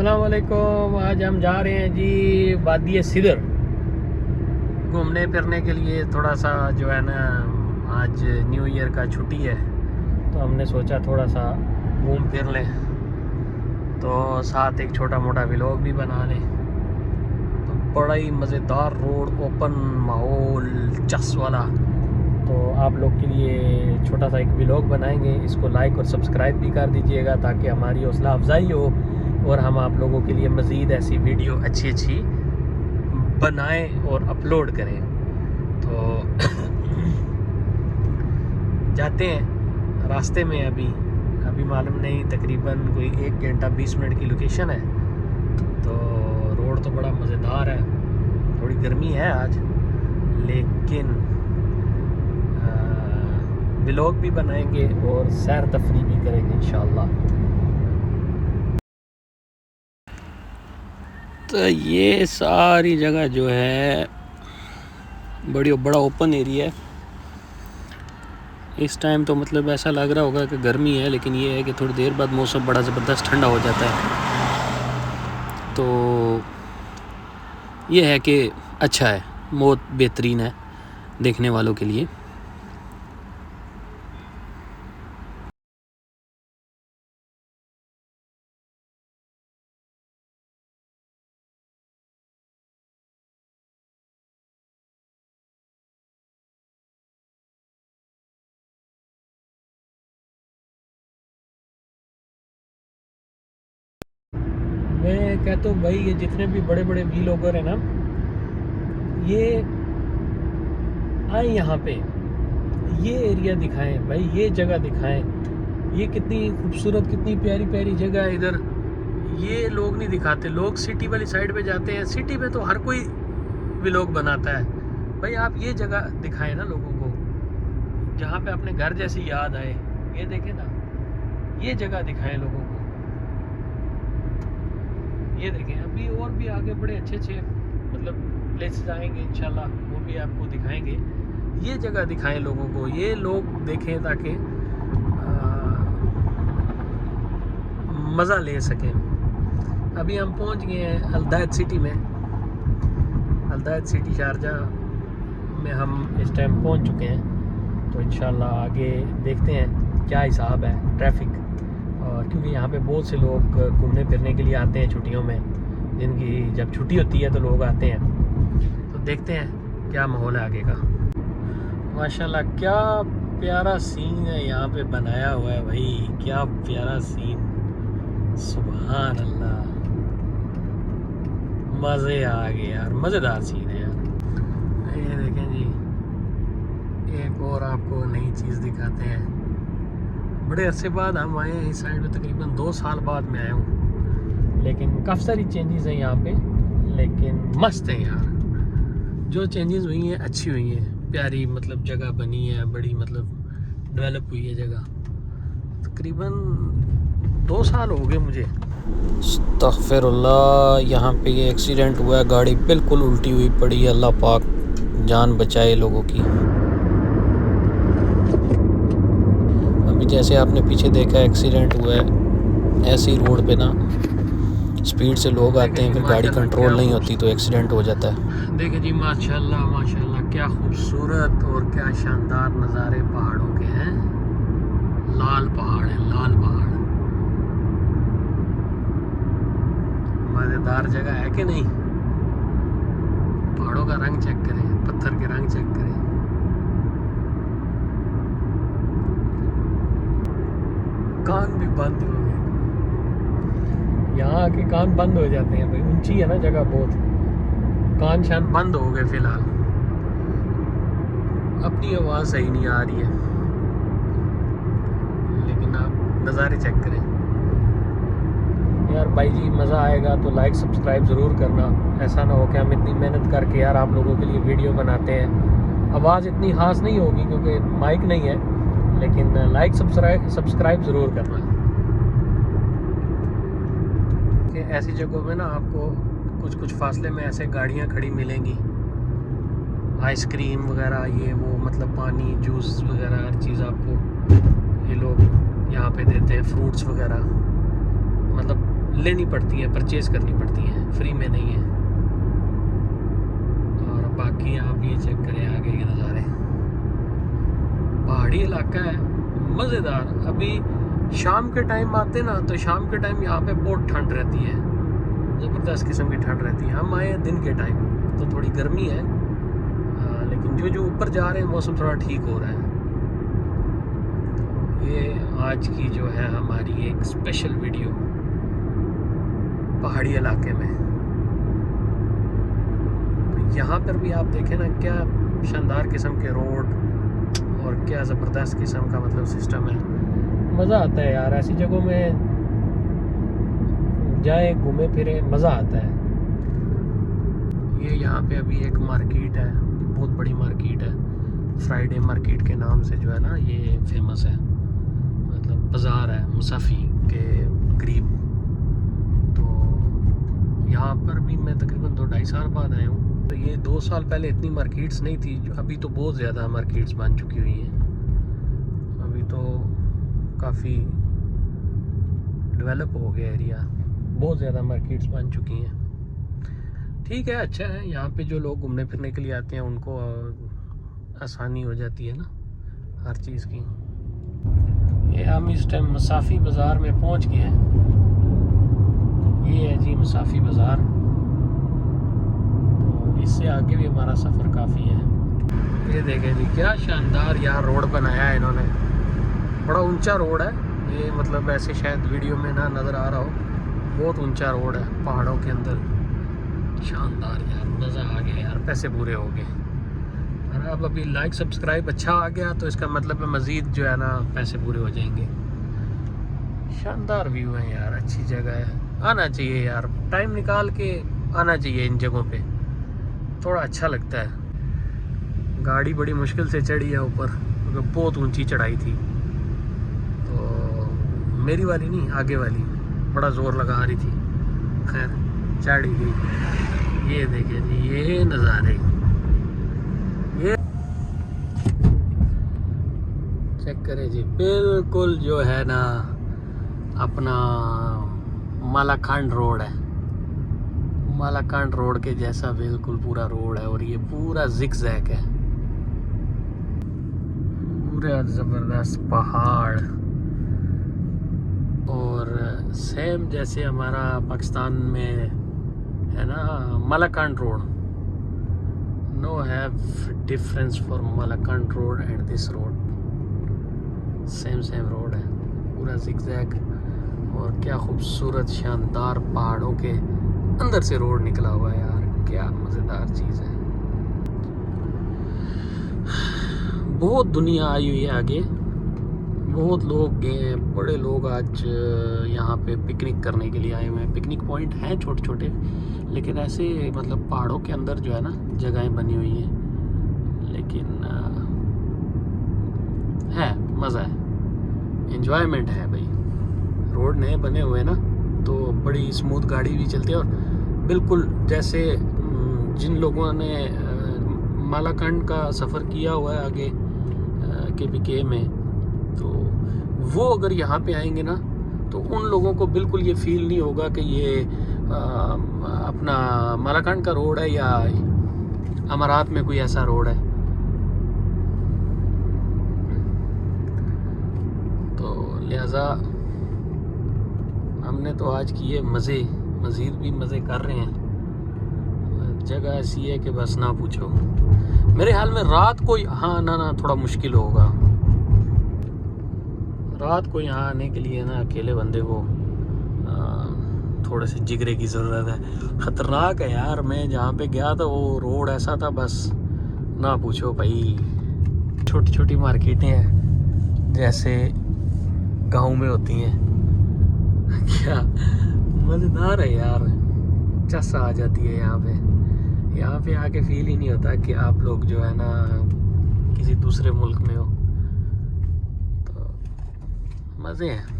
अस्सलाम वालेकुम। आज हम जा रहे हैं जी वादी सिदर घूमने फिरने के लिए। थोड़ा सा जो है ना, आज न्यू ईयर का छुट्टी है तो हमने सोचा थोड़ा सा घूम फिर लें, तो साथ एक छोटा मोटा व्लॉग भी बना लें। तो बड़ा ही मज़ेदार रोड, ओपन माहौल, चस वाला। तो आप लोग के लिए छोटा सा एक व्लॉग बनाएंगे, इसको लाइक और सब्सक्राइब भी कर दीजिएगा ताकि हमारी हौसला अफजाई हो और हम आप लोगों के लिए मज़ीद ऐसी वीडियो अच्छी बनाएं और अपलोड करें। तो जाते हैं, रास्ते में अभी मालूम नहीं, तकरीबन कोई 1 घंटा 20 मिनट की लोकेशन है। तो रोड तो बड़ा मज़ेदार है, थोड़ी गर्मी है आज, लेकिन व्लॉग भी बनाएंगे और सैर तफरी भी करेंगे इंशाअल्लाह। तो ये सारी जगह जो है बड़ा ओपन एरिया है। इस टाइम तो मतलब ऐसा लग रहा होगा कि गर्मी है, लेकिन ये है कि थोड़ी देर बाद मौसम बड़ा ज़बरदस्त ठंडा हो जाता है। तो ये है कि अच्छा है, बहुत बेहतरीन है देखने वालों के लिए। मैं कहता हूँ भाई, ये जितने भी बड़े बड़े व्लॉगर हैं ना, ये आए यहाँ पे, ये एरिया दिखाएं भाई, ये जगह दिखाएं। ये कितनी खूबसूरत, कितनी प्यारी प्यारी जगह है इधर। ये लोग नहीं दिखाते, लोग सिटी वाली साइड पे जाते हैं। सिटी में तो हर कोई व्लॉग बनाता है भाई, आप ये जगह दिखाएं ना लोगों को, जहाँ पे अपने घर जैसी याद आए। ये देखें ना, ये जगह दिखाएं लोगों को। ये देखें, अभी और भी आगे बड़े अच्छे मतलब प्लेसेस आएंगे इंशाल्लाह, वो भी आपको दिखाएंगे। ये जगह दिखाएं लोगों को, ये लोग देखें ताकि मज़ा ले सकें। अभी हम पहुंच गए हैं अलदायद सिटी में। अलदायद सिटी शारजाह में हम इस टाइम पहुंच चुके हैं। तो इंशाल्लाह आगे देखते हैं क्या हिसाब है ट्रैफिक, और क्योंकि यहाँ पे बहुत से लोग घूमने फिरने के लिए आते हैं छुट्टियों में, जिनकी जब छुट्टी होती है तो लोग आते हैं। तो देखते हैं क्या माहौल है आगे का। माशाल्लाह क्या प्यारा सीन है यहाँ पे बनाया हुआ है भाई, क्या प्यारा सीन, सुभान अल्लाह, मज़े आ गए यार, मज़ेदार सीन है यार। ये देखें जी, एक और आपको नई चीज़ दिखाते हैं। बड़े अरसे बाद हम आए हैं इस साइड में, तकरीबन 2 साल बाद मैं आया हूँ, लेकिन काफ़ी सारी चेंजेस हैं यहाँ पे, लेकिन मस्त है यार। जो चेंजेस हुई हैं अच्छी हुई हैं, प्यारी मतलब जगह बनी है, बड़ी मतलब डेवलप हुई है जगह। तकरीबन 2 साल हो गए मुझे। अस्तग़फिरुल्लाह, यहाँ पे ये एक्सीडेंट हुआ है, गाड़ी बिल्कुल उल्टी हुई पड़ी है। अल्लाह पाक जान बचाए लोगों की। अभी जैसे आपने पीछे देखा एक्सीडेंट हुआ है, ऐसी रोड पे ना स्पीड से लोग आते हैं, फिर गाड़ी कंट्रोल नहीं होती तो एक्सीडेंट हो जाता है। देखिए जी, माशाल्लाह माशाल्लाह, क्या खूबसूरत और क्या शानदार नज़ारे पहाड़ों के हैं। लाल पहाड़ है, लाल पहाड़, मज़ेदार जगह है कि नहीं। पहाड़ों का रंग चेक करें, पत्थर के रंग चेक करें। कान भी बंद हो गए, यहाँ आके कान बंद हो जाते हैं भाई, ऊंची है ना जगह बहुत, कान शान बंद हो गए फिलहाल। अपनी आवाज़ सही नहीं आ रही है, लेकिन आप नज़ारे चेक करें यार। भाई जी मज़ा आएगा तो लाइक सब्सक्राइब ज़रूर करना। ऐसा ना हो कि हम इतनी मेहनत करके यार आप लोगों के लिए वीडियो बनाते हैं, आवाज़ इतनी खास नहीं होगी क्योंकि माइक नहीं है, लेकिन लाइक सब्सक्राइब ज़रूर करना। कि ऐसी जगहों में ना आपको कुछ फासले में ऐसे गाड़ियाँ खड़ी मिलेंगी, आइसक्रीम वगैरह, ये वो मतलब पानी, जूस वगैरह, हर चीज़ आपको ये लोग यहाँ पे देते हैं, फ्रूट्स वगैरह। मतलब लेनी पड़ती हैं, परचेज़ करनी पड़ती हैं, फ्री में नहीं है। और बाकी आप ये चेक करें आगे के नज़ारे, पहाड़ी इलाका है मज़ेदार। अभी शाम के टाइम आते ना तो शाम के टाइम यहाँ पे बहुत ठंड रहती है, ज़बरदस्त किस्म की ठंड रहती है। हम आए दिन के टाइम तो थोड़ी गर्मी है, लेकिन जो जो ऊपर जा रहे हैं मौसम थोड़ा ठीक हो रहा है। ये आज की जो है हमारी एक स्पेशल वीडियो पहाड़ी इलाके में। तो यहाँ पर भी आप देखें ना क्या शानदार किस्म के रोड और क्या ज़बरदस्त किस्म का मतलब सिस्टम है। मज़ा आता है यार, ऐसी जगहों में जाए घूमे फिरे, मज़ा आता है। ये यहाँ पे अभी एक मार्केट है, बहुत बड़ी मार्केट है, फ्राइडे मार्केट के नाम से जो है ना ये फेमस है। मतलब बाज़ार है मुसाफ़ी के करीब। तो यहाँ पर भी मैं तकरीबन 2-2.5 साल बाद आया हूँ। तो ये 2 साल पहले इतनी मार्केट्स नहीं थी, अभी तो बहुत ज़्यादा मार्केट्स बन चुकी हुई हैं। अभी तो काफ़ी डेवलप हो गया एरिया, बहुत ज़्यादा मार्केट्स बन चुकी हैं। ठीक है, अच्छा है। यहाँ पे जो लोग घूमने फिरने के लिए आते हैं उनको आसानी हो जाती है ना हर चीज़ की। ये हम इस टाइम मुसाफ़ी बाज़ार में पहुँच गए हैं। ये है जी मुसाफ़ी बाज़ार। तो इससे आगे भी हमारा सफ़र काफ़ी है। ये देखें जी क्या शानदार यार रोड बनाया है इन्होंने, बड़ा ऊंचा रोड है ये। मतलब ऐसे शायद वीडियो में ना नज़र आ रहा हो, बहुत ऊंचा रोड है पहाड़ों के अंदर। शानदार यार, मज़ा आ गया यार, पैसे पूरे हो गए। और अब अभी लाइक सब्सक्राइब अच्छा आ गया तो इसका मतलब है मज़ीद जो है ना पैसे पूरे हो जाएंगे। शानदार व्यू है यार, अच्छी जगह है, आना चाहिए यार, टाइम निकाल के आना चाहिए इन जगहों पे, थोड़ा अच्छा लगता है। गाड़ी बड़ी मुश्किल से चढ़ी है ऊपर क्योंकि बहुत ऊंची चढ़ाई थी। तो मेरी वाली नहीं, आगे वाली बड़ा ज़ोर लगा रही थी, खैर चढ़ गई। ये देखिए जी ये नज़ारे, ये चेक करें जी, बिल्कुल जो है ना अपना मालाकांड रोड है, मालाकांड रोड के जैसा बिल्कुल पूरा रोड है। और ये पूरा जिगजैग है, पूरा ज़बरदस्त पहाड़। और सेम जैसे हमारा पाकिस्तान में है ना Malakand road, no have difference for Malakand road and this road, same road है, पूरा जिगजैग। और क्या खूबसूरत शानदार पहाड़ों के अंदर से रोड निकला हुआ है यार, क्या मज़ेदार चीज़ है। बहुत दुनिया आई हुई है आगे, बहुत लोग गए हैं, बड़े लोग आज यहाँ पे पिकनिक करने के लिए आए हुए हैं। पिकनिक पॉइंट हैं छोटे छोटे, लेकिन ऐसे मतलब पहाड़ों के अंदर जो है ना जगहें बनी हुई हैं। लेकिन है मज़ा है, एंजॉयमेंट है भाई। रोड नए बने हुए हैं ना तो बड़ी स्मूथ गाड़ी भी चलती है। और बिल्कुल जैसे जिन लोगों ने मालाकांड का सफ़र किया हुआ है आगे KPK में, तो वो अगर यहाँ पे आएंगे ना तो उन लोगों को बिल्कुल ये फील नहीं होगा कि ये अपना मालाकांड का रोड है या अमारात में कोई ऐसा रोड है। तो लिहाजा हमने तो आज किए मज़े, मज़ीद भी मज़े कर रहे हैं। जगह ऐसी है कि बस ना पूछो। मेरे ख्याल में रात को यहाँ आना ना थोड़ा मुश्किल होगा, रात को यहाँ आने के लिए ना अकेले बंदे को थोड़े से जिगरे की ज़रूरत है। ख़तरनाक है यार, मैं जहाँ पे गया था वो रोड ऐसा था बस ना पूछो भाई। छोटी छोटी मार्केटें हैं जैसे गांव में होती हैं, क्या मज़ेदार है यार, चस आ जाती है यहाँ पे आके फील ही नहीं होता कि आप लोग जो है ना किसी दूसरे मुल्क में हो। तो मज़े हैं।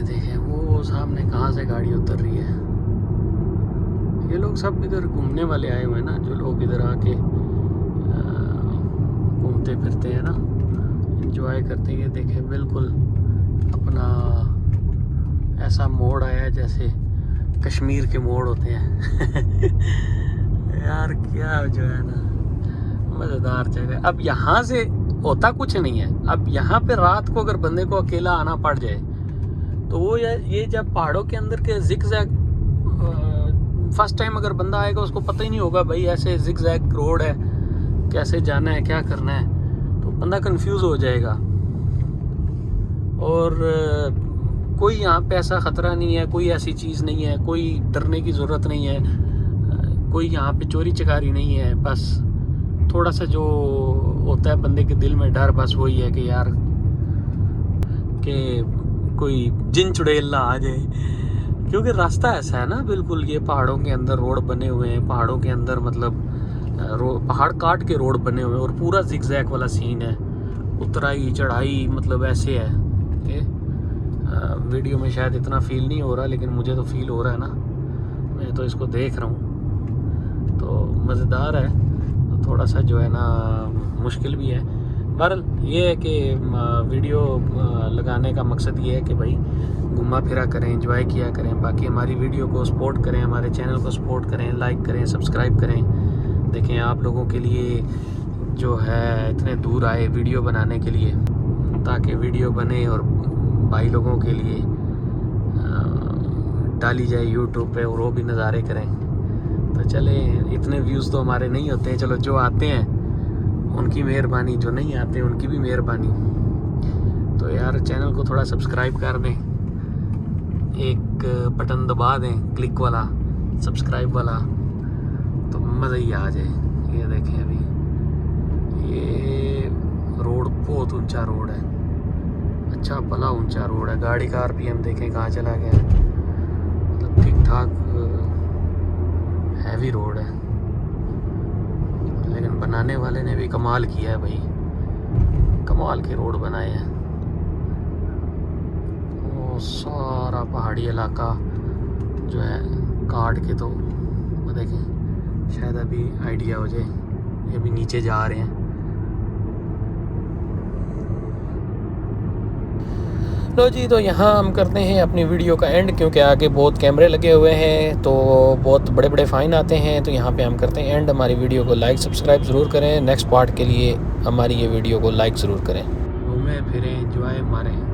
देखें वो सामने कहाँ से गाड़ी उतर रही है। ये लोग सब इधर घूमने वाले आए हुए हैं ना, जो लोग इधर आके घूमते फिरते हैं ना, एंजॉय करते हैं। देखें बिल्कुल अपना ऐसा मोड़ आया जैसे कश्मीर के मोड़ होते हैं। यार क्या जो है ना मज़ेदार जगह। अब यहाँ से होता कुछ नहीं है। अब यहाँ पे रात को अगर बंदे को अकेला आना पड़ जाए तो वो ये जब पहाड़ों के अंदर के जिगजैग, फर्स्ट टाइम अगर बंदा आएगा उसको पता ही नहीं होगा भाई ऐसे जिगजैग रोड है, कैसे जाना है, क्या करना है, तो बंदा कंफ्यूज हो जाएगा। और कोई यहाँ पे ऐसा ख़तरा नहीं है, कोई ऐसी चीज़ नहीं है, कोई डरने की ज़रूरत नहीं है, कोई यहाँ पे चोरी चकारी नहीं है। बस थोड़ा सा जो होता है बंदे के दिल में डर, बस वही है कि यार कि कोई जिन चुड़ैल ना आ जाए, क्योंकि रास्ता ऐसा है ना बिल्कुल, ये पहाड़ों के अंदर रोड बने हुए हैं, पहाड़ों के अंदर मतलब पहाड़ काट के रोड बने हुए हैं और पूरा जिगजैग वाला सीन है, उतराई चढ़ाई, मतलब ऐसे है। वीडियो में शायद इतना फील नहीं हो रहा, लेकिन मुझे तो फील हो रहा है ना, मैं तो इसको देख रहा हूँ, तो मज़ेदार है। तो थोड़ा सा जो है ना मुश्किल भी है। बहरहाल ये है कि वीडियो लगाने का मकसद ये है कि भाई घुमा फिरा करें, एंजॉय किया करें। बाकी हमारी वीडियो को सपोर्ट करें, हमारे चैनल को सपोर्ट करें, लाइक करें, सब्सक्राइब करें। देखें आप लोगों के लिए जो है इतने दूर आए वीडियो बनाने के लिए, ताकि वीडियो बने और भाई लोगों के लिए डाली जाए यूट्यूब पे और वो भी नज़ारे करें। तो चले, इतने व्यूज़ तो हमारे नहीं होते हैं, चलो जो आते हैं उनकी मेहरबानी, जो नहीं आते उनकी भी मेहरबानी। तो यार चैनल को थोड़ा सब्सक्राइब कर दें, एक बटन दबा दें क्लिक वाला, सब्सक्राइब वाला, तो मज़ा ही आ जाए। ये देखें अभी ये रोड बहुत ऊंचा रोड है, अच्छा भला ऊंचा रोड है। गाड़ी का आरपीएम देखें कहाँ चला गया है, मतलब ठीक ठाक हैवी रोड है, लेकिन बनाने वाले ने भी कमाल किया है भाई, कमाल के रोड बनाए हैं। वो सारा पहाड़ी इलाका जो है काट के, तो वो देखें शायद अभी आइडिया हो जाए, ये अभी नीचे जा रहे हैं। लो जी, तो यहाँ हम करते हैं अपनी वीडियो का एंड, क्योंकि आगे बहुत कैमरे लगे हुए हैं तो बहुत बड़े बड़े फ़ाइन आते हैं। तो यहाँ पे हम करते हैं एंड। हमारी वीडियो को लाइक सब्सक्राइब ज़रूर करें, नेक्स्ट पार्ट के लिए हमारी ये वीडियो को लाइक ज़रूर करें। घूमें फिरें, एंजॉय मारें।